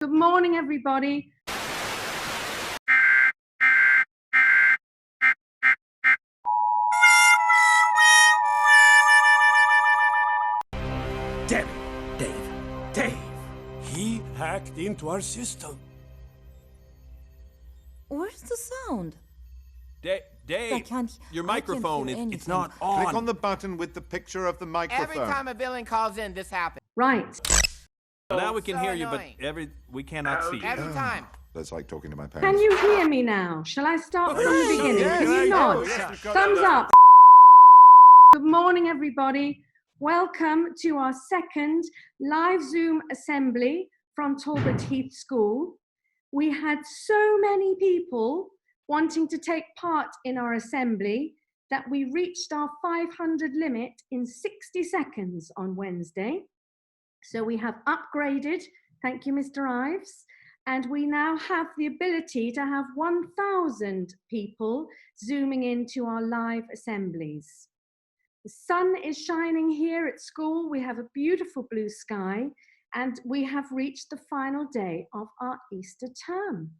Good morning, everybody. Damn it, Dave. He hacked into our system. Where's the sound? Dave, your microphone, it's not on. Click on the button with the picture of the microphone. Every time a villain calls in, this happens. Right. Now we can So hear you, annoying. but we cannot see you. Every time. That's like talking to my Can parents. you hear me now? Shall I start from the beginning? yes, Can you yes, nod? yes. Thumbs up. Good morning, everybody. Welcome to our second live Zoom assembly from Talbot Heath School. We had so many people wanting to take part in our assembly that we reached our 500 limit in 60 seconds on Wednesday. So we have upgraded, thank you, Mr. Ives, and we now have the ability to have 1,000 people zooming into our live assemblies. The sun is shining here at school. We have a beautiful blue sky, and we have reached the final day of our Easter term.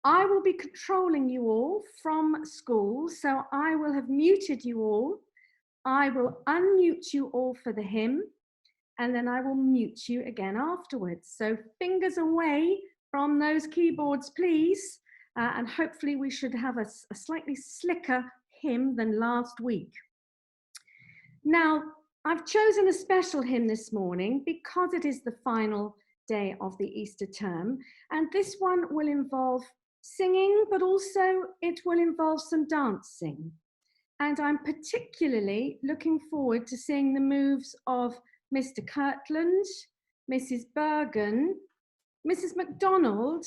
I will be controlling you all from school, so I will have muted you all. I will unmute you all for the hymn, and then I will mute you again afterwards. So fingers away from those keyboards, please, and hopefully we should have a slightly slicker hymn than last week. Now, I've chosen a special hymn this morning because it is the final day of the Easter term, and this one will involve singing, but also it will involve some dancing. And I'm particularly looking forward to seeing the moves of Mr. Kirtland, Mrs. Bergen, Mrs. MacDonald,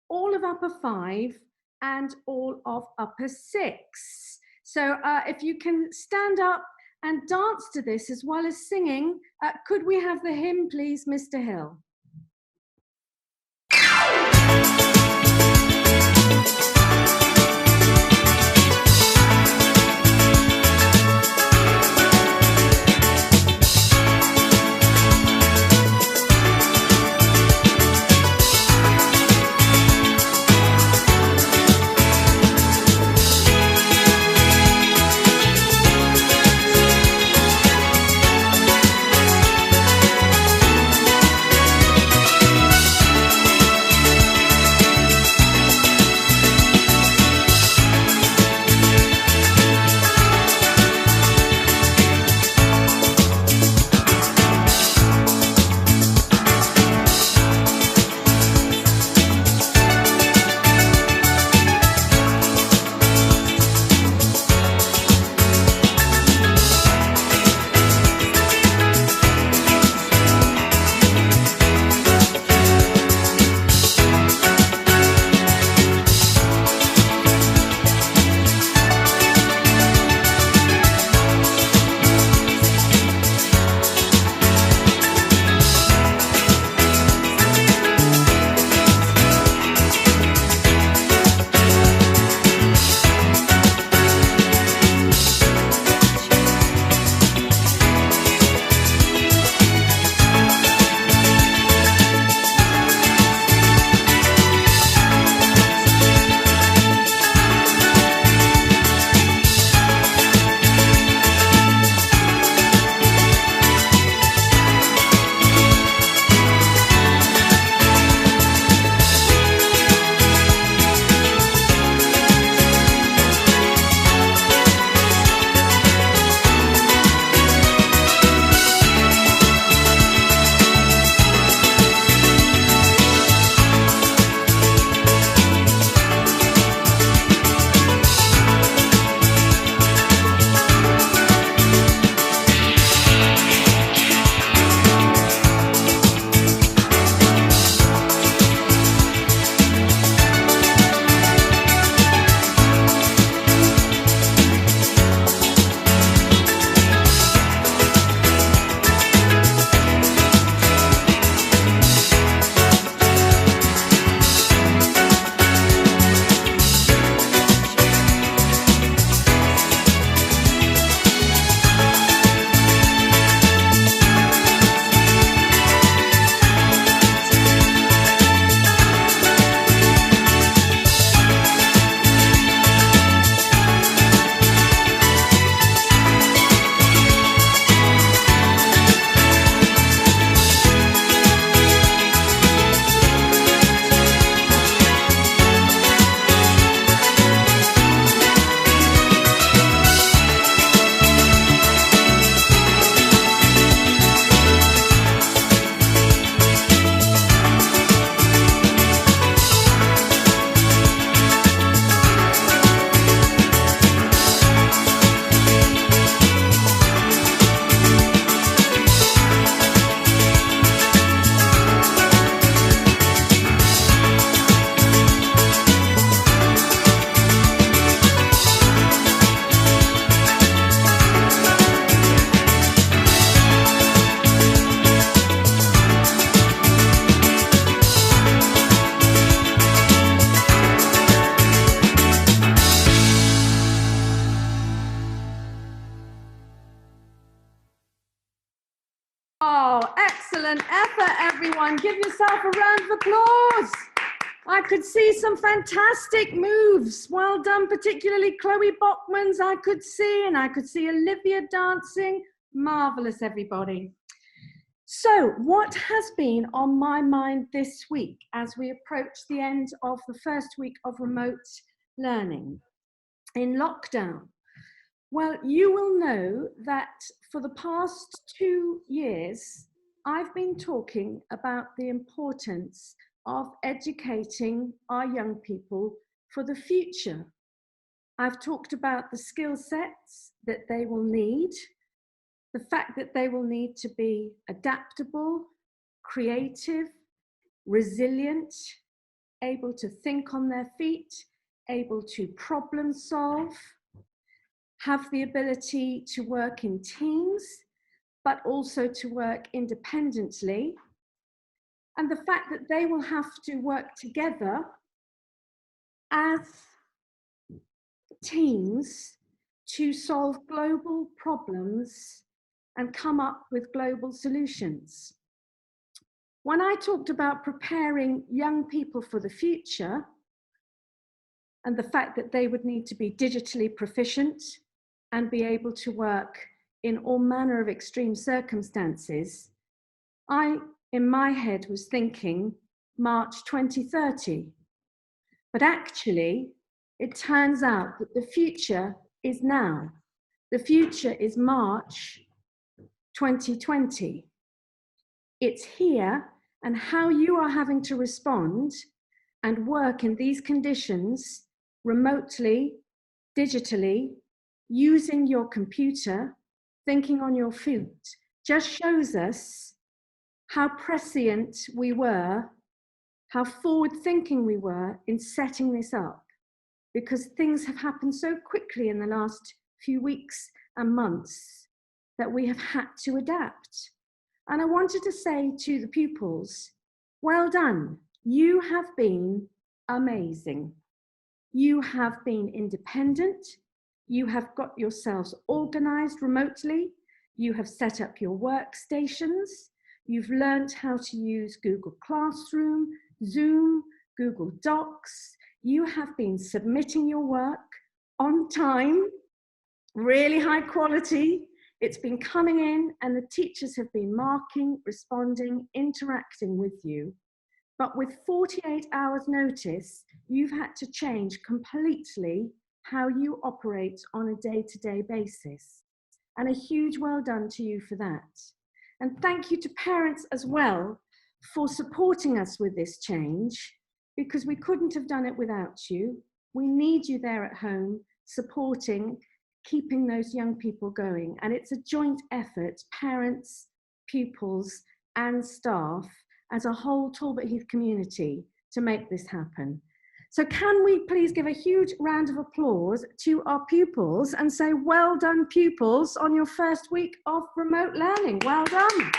all of Upper 5 and all of Upper 6. So if you can stand up and dance to this as well as singing, could we have the hymn, please, Mr. Hill? done. Give yourself a round of applause. I could see some fantastic moves. Well done, particularly Chloe Bachman's I could see, and I could see Olivia dancing. Marvellous, everybody. So what has been on my mind this week as we approach the end of the first week of remote learning in lockdown? Well, you will know that for the past 2 years, I've been talking about the importance of educating our young people for the future. I've talked about the skill sets that they will need, the fact that they will need to be adaptable, creative, resilient, able to think on their feet, able to problem solve, have the ability to work in teams, but also to work independently. And the fact that they will have to work together as teams to solve global problems and come up with global solutions. When I talked about preparing young people for the future and the fact that they would need to be digitally proficient and be able to work in all manner of extreme circumstances, I, in my head, was thinking March 2030. But actually, it turns out that the future is now. The future is March 2020. It's here, and how you are having to respond and work in these conditions remotely, digitally, using your computer, thinking on your feet, just shows us how prescient we were, how forward-thinking we were in setting this up, because things have happened so quickly in the last few weeks and months that we have had to adapt. And I wanted to say to the pupils, well done. You have been amazing. You have been independent. You have got yourselves organized remotely. You have set up your workstations. You've learned how to use Google Classroom, Zoom, Google Docs. You have been submitting your work on time, really high quality. It's been coming in, and the teachers have been marking, responding, interacting with you. But with 48 hours notice, you've had to change completely how you operate on a day-to-day basis. And a huge well done to you for that. And thank you to parents as well for supporting us with this change, because we couldn't have done it without you. We need you there at home, supporting, keeping those young people going. And it's a joint effort, parents, pupils, and staff, as a whole Talbot Heath community, to make this happen. So can we please give a huge round of applause to our pupils and say, well done, pupils, on your first week of remote learning. Well done.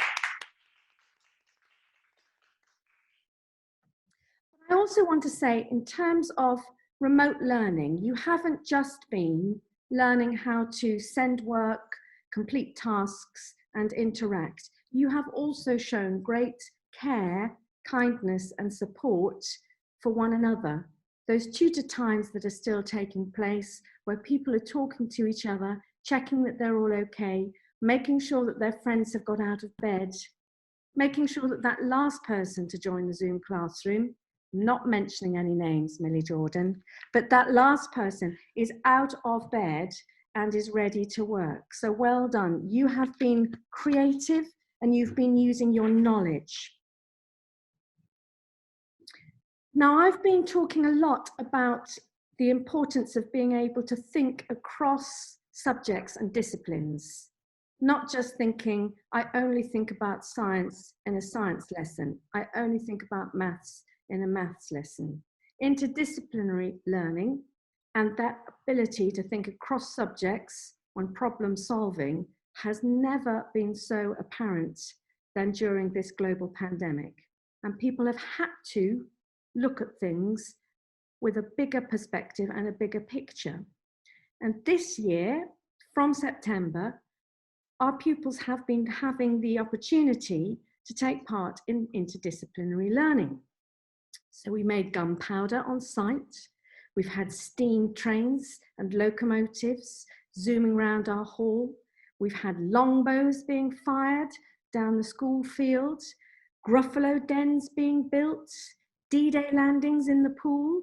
I also want to say, in terms of remote learning, you haven't just been learning how to send work, complete tasks, and interact. You have also shown great care, kindness, and support for one another. Those tutor times that are still taking place, where people are talking to each other, checking that they're all okay, making sure that their friends have got out of bed, making sure that that last person to join the Zoom classroom, not mentioning any names, Millie Jordan, but that last person is out of bed and is ready to work. So well done. You have been creative and you've been using your knowledge. Now, I've been talking a lot about the importance of being able to think across subjects and disciplines, not just thinking, I only think about science in a science lesson. I only think about maths in a maths lesson. Interdisciplinary learning and that ability to think across subjects when problem solving has never been so apparent than during this global pandemic. And people have had to look at things with a bigger perspective and a bigger picture. And this year, from September, our pupils have been having the opportunity to take part in interdisciplinary learning. So we made gunpowder on site. We've had steam trains and locomotives zooming around our hall. We've had longbows being fired down the school field, Gruffalo dens being built, D-Day landings in the pool.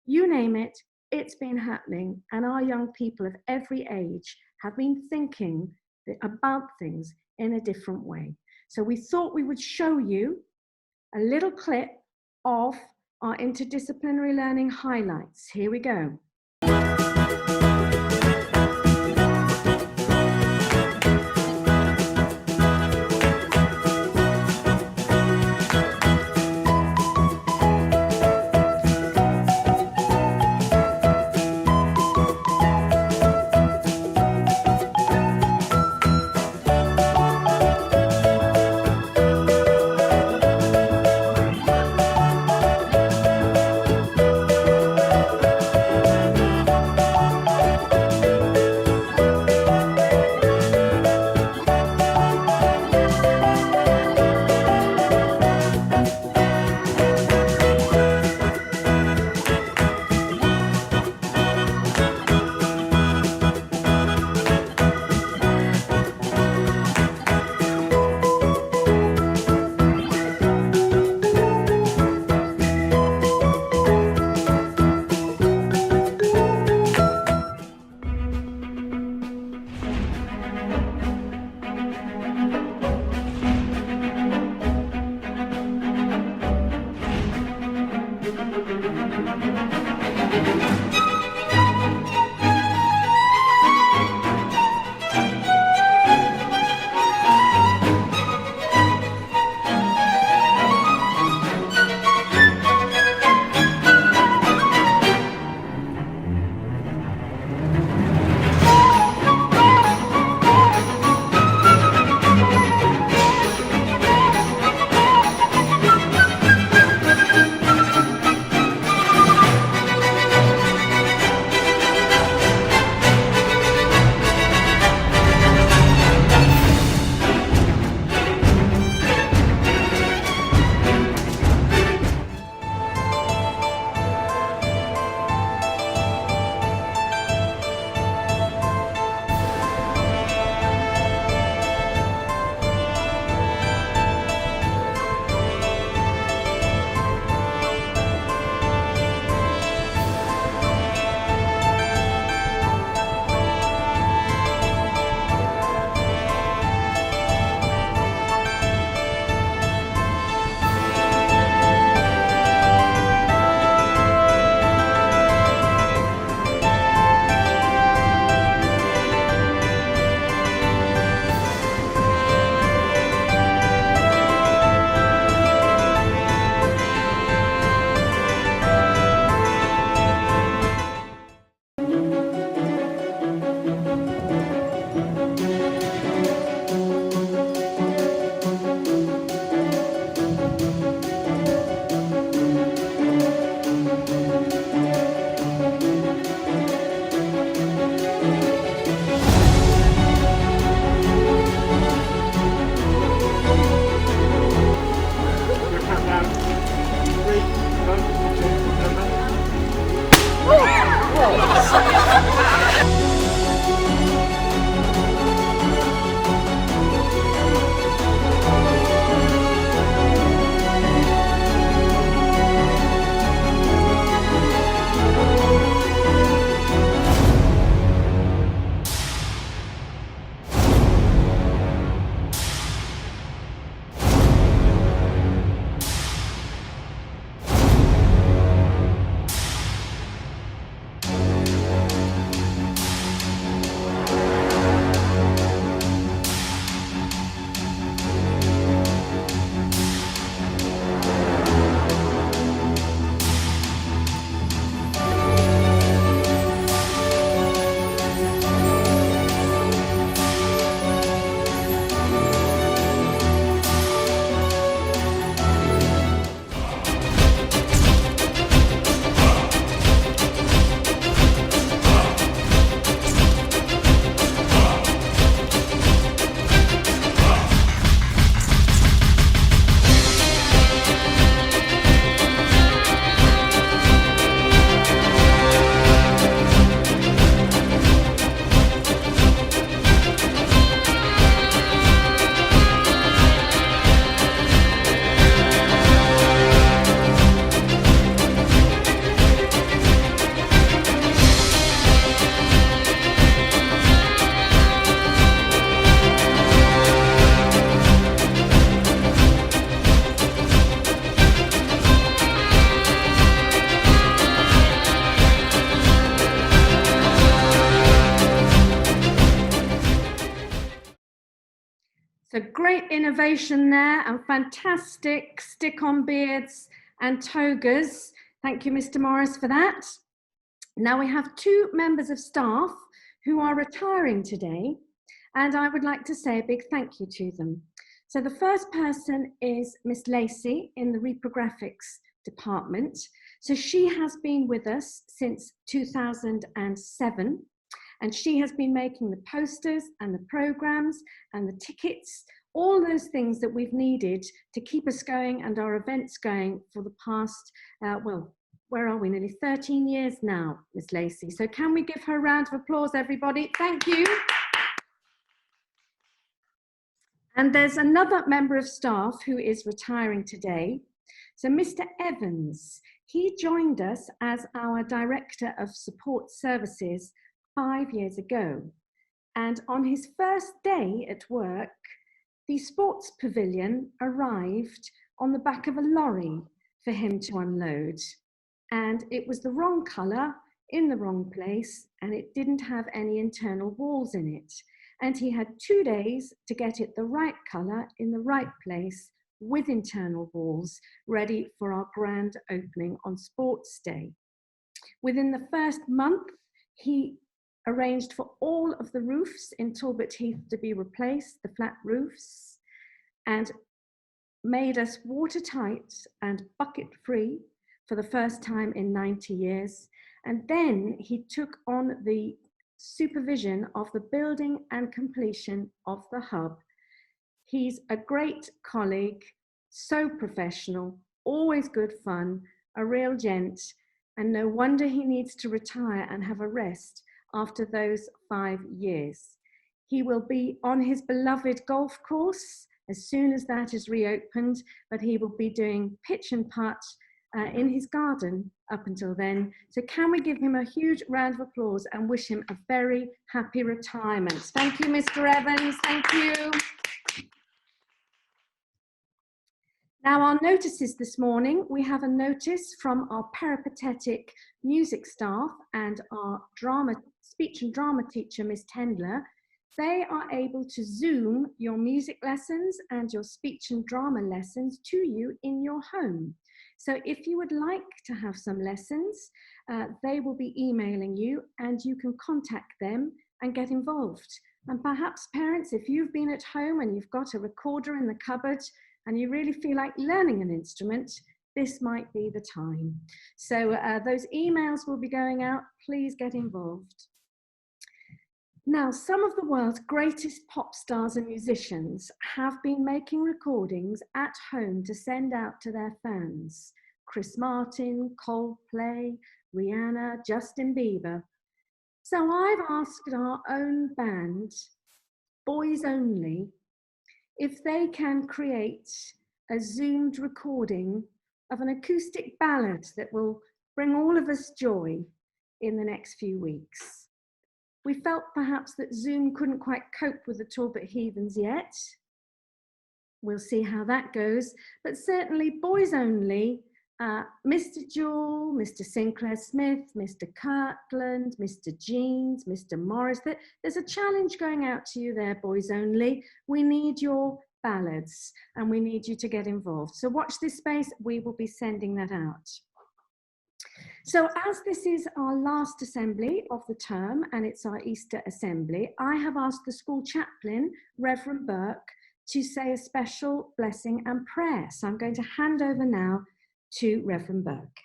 You name it, it's been happening, and our young people of every age have been thinking about things in a different way. So we thought we would show you a little clip of our interdisciplinary learning highlights. Here we go. great innovation there and fantastic stick-on beards and togas. Thank you, Mr. Morris, for that. Now we have 2 members of staff who are retiring today, and I would like to say a big thank you to them. So the first person is Miss Lacey in the reprographics department. So she has been with us since 2007, and she has been making the posters and the programs and the tickets, all those things that we've needed to keep us going and our events going for the past, well, where are we? Nearly 13 years now, Miss Lacey. So can we give her a round of applause, everybody? Thank you. And there's another member of staff who is retiring today. So Mr. Evans, he joined us as our Director of Support Services 5 years ago. And on his first day at work, the sports pavilion arrived on the back of a lorry for him to unload. And it was the wrong colour in the wrong place, and it didn't have any internal walls in it. And he had 2 days to get it the right colour in the right place with internal walls, ready for our grand opening on Sports Day. Within the first month, he arranged for all of the roofs in Talbot Heath to be replaced, the flat roofs, and made us watertight and bucket-free for the first time in 90 years. And then he took on the supervision of the building and completion of the hub. He's a great colleague, so professional, always good fun, a real gent, and no wonder he needs to retire and have a rest after those 5 years. He will be on his beloved golf course as soon as that is reopened, but he will be doing pitch and putt in his garden up until then. So can we give him a huge round of applause and wish him a very happy retirement. Thank you, Mr. Evans, thank you. Now our notices this morning, we have a notice from our peripatetic music staff and our speech and drama teacher, Miss Tendler. They are able to Zoom your music lessons and your speech and drama lessons to you in your home. So if you would like to have some lessons, they will be emailing you and you can contact them and get involved. And perhaps parents, if you've been at home and you've got a recorder in the cupboard and you really feel like learning an instrument, this might be the time. So those emails will be going out. Please get involved. Now, some of the world's greatest pop stars and musicians have been making recordings at home to send out to their fans. Chris Martin, Coldplay, Rihanna, Justin Bieber. So I've asked our own band, Boys Only, if they can create a Zoomed recording of an acoustic ballad that will bring all of us joy in the next few weeks. We felt perhaps that Zoom couldn't quite cope with the Talbot Heathens yet. We'll see how that goes, but certainly Boys Only, Mr. Jewell, Mr. Sinclair Smith, Mr. Kirkland, Mr. Jeans, Mr. Morris. There's a challenge going out to you there, Boys Only. We need your ballads and we need you to get involved. So watch this space, we will be sending that out. So as this is our last assembly of the term and it's our Easter assembly, I have asked the school chaplain, Reverend Burke, to say a special blessing and prayer. So I'm going to hand over now to Reverend Burke.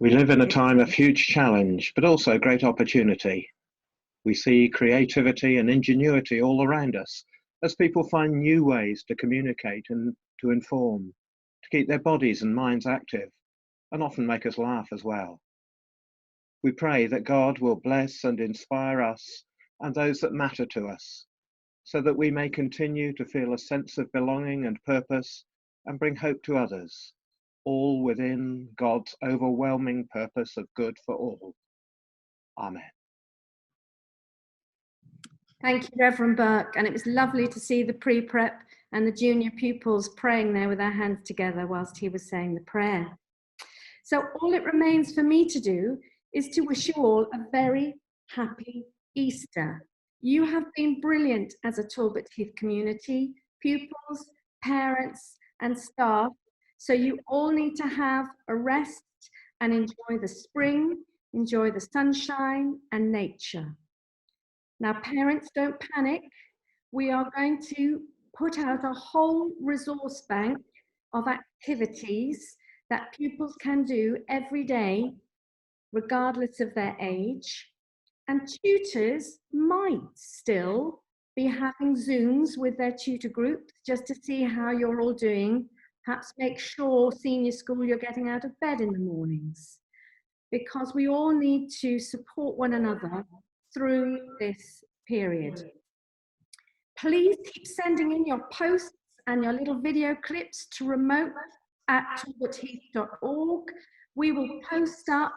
We live in a time of huge challenge, but also great opportunity. We see creativity and ingenuity all around us as people find new ways to communicate and to inform, to keep their bodies and minds active, and often make us laugh as well. We pray that God will bless and inspire us and those that matter to us, so that we may continue to feel a sense of belonging and purpose and bring hope to others, all within God's overwhelming purpose of good for all. Amen. Thank you, Reverend Burke. And it was lovely to see the pre-prep and the junior pupils praying there with their hands together whilst he was saying the prayer. So all it remains for me to do is to wish you all a very happy Easter. You have been brilliant as a Talbot Heath community, pupils, parents and staff. So you all need to have a rest and enjoy the spring, enjoy the sunshine and nature. Now, parents, don't panic. We are going to put out a whole resource bank of activities that pupils can do every day, regardless of their age. And tutors might still be having Zooms with their tutor groups just to see how you're all doing. Perhaps make sure, senior school, you're getting out of bed in the mornings, because we all need to support one another through this period. Please keep sending in your posts and your little video clips to remote@talbotheath.org. We will post up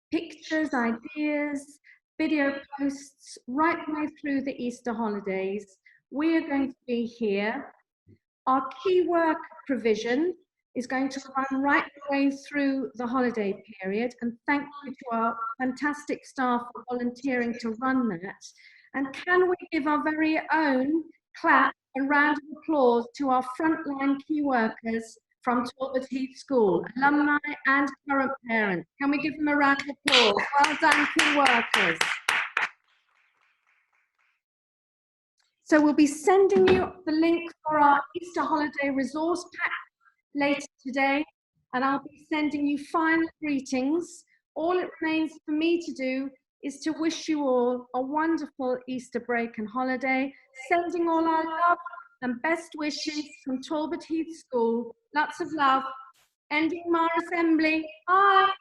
pictures, ideas, video posts right the way through the Easter holidays. We are going to be here. Our key work provision is going to run right the way through the holiday period, and thank you to our fantastic staff for volunteering to run that. And can we give our very own clap and round of applause to our frontline key workers from Talbot Heath School, alumni and current parents? Can we give them a round of applause? Well done, key workers. So we'll be sending you the link for our Easter holiday resource pack later today, and I'll be sending you final greetings. All it remains for me to do is to wish you all a wonderful Easter break and holiday, sending all our love and best wishes from Talbot Heath School. Lots of love. Ending my assembly. Bye.